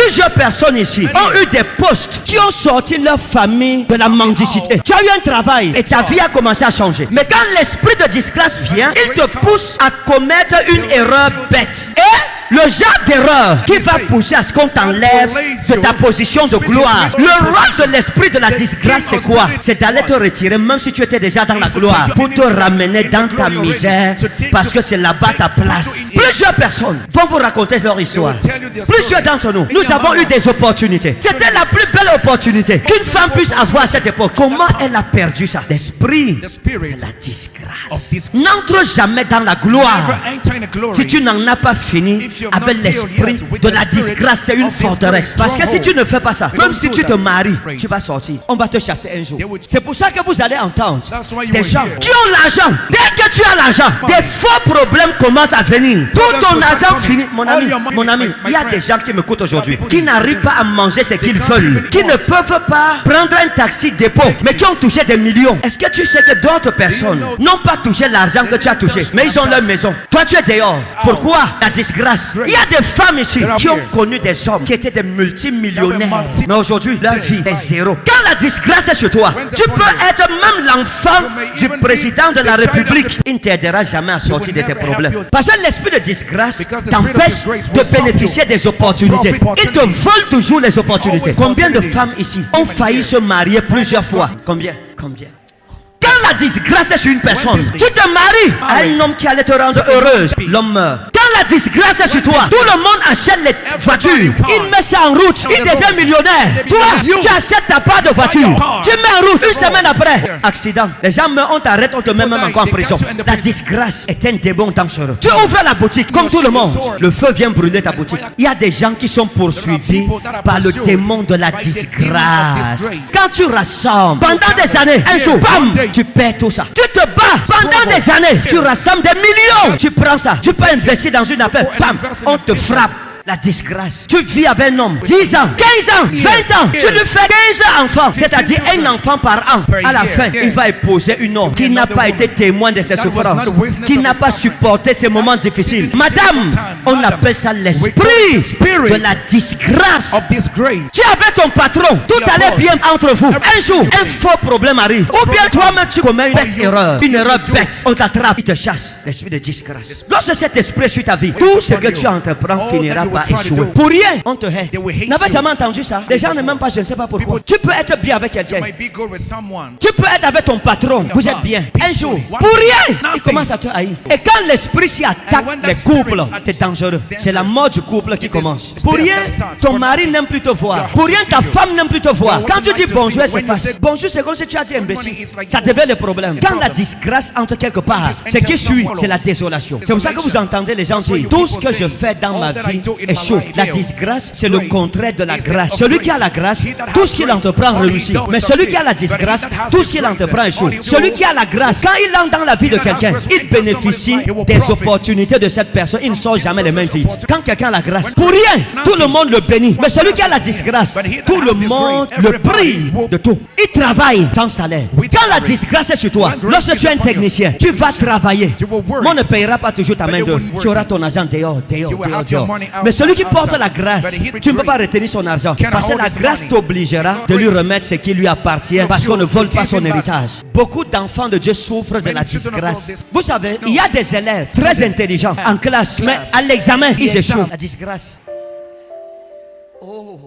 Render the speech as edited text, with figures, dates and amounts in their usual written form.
Plusieurs personnes ici ont eu des postes qui ont sorti leur famille de la mendicité. Tu as eu un travail et ta vie a commencé à changer. Mais quand l'esprit de disgrâce vient, il te pousse à commettre une erreur bête. Et le genre d'erreur qui va pousser à ce qu'on t'enlève de ta position de gloire. Le rôle de l'esprit de la disgrâce, c'est quoi? C'est d'aller te retirer, même si tu étais déjà dans la gloire, pour te ramener dans ta misère, parce que c'est là-bas ta place. Plusieurs personnes vont vous raconter leur histoire. Plusieurs d'entre nous, nous avons eu des opportunités. C'était la plus belle opportunité qu'une femme puisse avoir à cette époque. Comment elle a perdu ça? L'esprit de la disgrâce. N'entre jamais dans la gloire si tu n'en as pas fini avec l'esprit de la disgrâce. C'est une forteresse. Parce que si tu ne fais pas ça, même si tu te maries, tu vas sortir. On va te chasser un jour. C'est pour ça que vous allez entendre des gens qui ont l'argent. Dès que tu as l'argent, des faux problèmes commencent à venir. Tout ton argent finit. Mon ami, il y a des gens qui m'écoutent aujourd'hui, qui n'arrivent pas à manger ce qu'ils veulent, qui ne peuvent pas prendre un taxi dépôt, mais qui ont touché des millions. Est-ce que tu sais que d'autres personnes n'ont pas touché l'argent que tu as touché, mais ils ont leur maison? Toi, tu es dehors. Pourquoi? La disgrâce. Il y a des femmes ici qui ont connu des hommes qui étaient des multimillionnaires, mais aujourd'hui leur vie est zéro. Quand la disgrâce est sur toi, tu peux être même l'enfant du président de la République. Il ne t'aidera jamais à sortir de tes problèmes. Parce que l'esprit de disgrâce t'empêche de bénéficier des opportunités. Il te vole toujours les opportunités. Combien de femmes ici ont failli se marier plusieurs fois? Combien? Quand la disgrâce est sur une personne, tu te maries à un homme qui allait te rendre heureuse. L'homme meurt. Quand la disgrâce est sur toi, tout le monde achète les voitures. Il met ça en route. Il devient millionnaire. Toi, tu achètes ta part de voiture. Tu mets en route. Une semaine après, accident. Les gens meurent, on t'arrête, on te met même encore en prison. La disgrâce est un démon dangereux. Tu ouvres la boutique comme tout le monde. Le feu vient brûler ta boutique. Il y a des gens qui sont poursuivis par le démon de la disgrâce. Quand tu rassembles pendant des années, un jour, bam, tu perds tout ça. Tu te bats pendant des années. Tu rassembles des millions. Tu prends ça. Tu peux investir dans une affaire. Bam, on te frappe. La disgrâce. Tu vis avec un homme 10 ans, 15 ans, 20 ans. Tu lui fais 15 enfants. C'est-à-dire un enfant par an. À la fin, il va épouser une homme qui n'a pas été témoin de ses souffrances, qui n'a pas supporté ces moments difficiles. Madame, on appelle ça l'esprit de la disgrâce. Tu avais ton patron, tout allait bien entre vous. Un jour, un faux problème arrive. Ou bien toi-même tu commets une bête erreur. Une erreur bête. On t'attrape, il te chasse. L'esprit de disgrâce. Lorsque cet esprit suit ta vie, tout ce que tu entreprends finira par échouer. Pour rien, on te hait. N'avez jamais entendu ça? Les gens ne m'aiment pas, je ne sais pas pourquoi. Tu peux être bien avec quelqu'un. Tu peux être avec ton patron. Vous êtes bien. Un jour, pour rien, il commence à te haïr. Et quand l'esprit s'y attaque les couples, c'est dangereux. C'est la mort du couple qui commence. Pour rien, ton mari n'aime plus te voir. Pour rien, ta femme n'aime plus te voir. Quand tu dis bonjour, elle s'efface. Bonjour, c'est comme si tu as dit imbécile. Ça devient le problème. Quand la disgrâce entre quelque part, ce qui suit, c'est la désolation. C'est pour ça que vous entendez les gens dire tout ce que je fais dans ma vie échoue. La disgrâce, c'est le contraire de la grâce. Celui qui a la grâce, tout ce qu'il entreprend réussit. Mais celui qui a la disgrâce, tout ce qu'il entreprend échoue. Celui qui a la grâce, quand il entre dans la vie de quelqu'un, il bénéficie des opportunités de cette personne. Il ne sort jamais les mains vides. Quand quelqu'un a la grâce, pour rien, tout le monde le bénit. Mais celui qui a la disgrâce, tout le monde le prie de tout. Il travaille sans salaire. Quand la disgrâce est sur toi, lorsque tu es un technicien, tu vas travailler. On ne payera pas toujours ta main d'œuvre. Tu auras ton argent dehors. Mais celui qui porte la grâce, tu ne peux pas retenir son argent. Parce que la grâce t'obligera de lui remettre ce qui lui appartient. Parce qu'on ne vole pas son héritage. Beaucoup d'enfants de Dieu souffrent de la disgrâce. Vous savez, il y a des élèves très intelligents en classe, mais à l'examen, ils échouent. La disgrâce. Oh,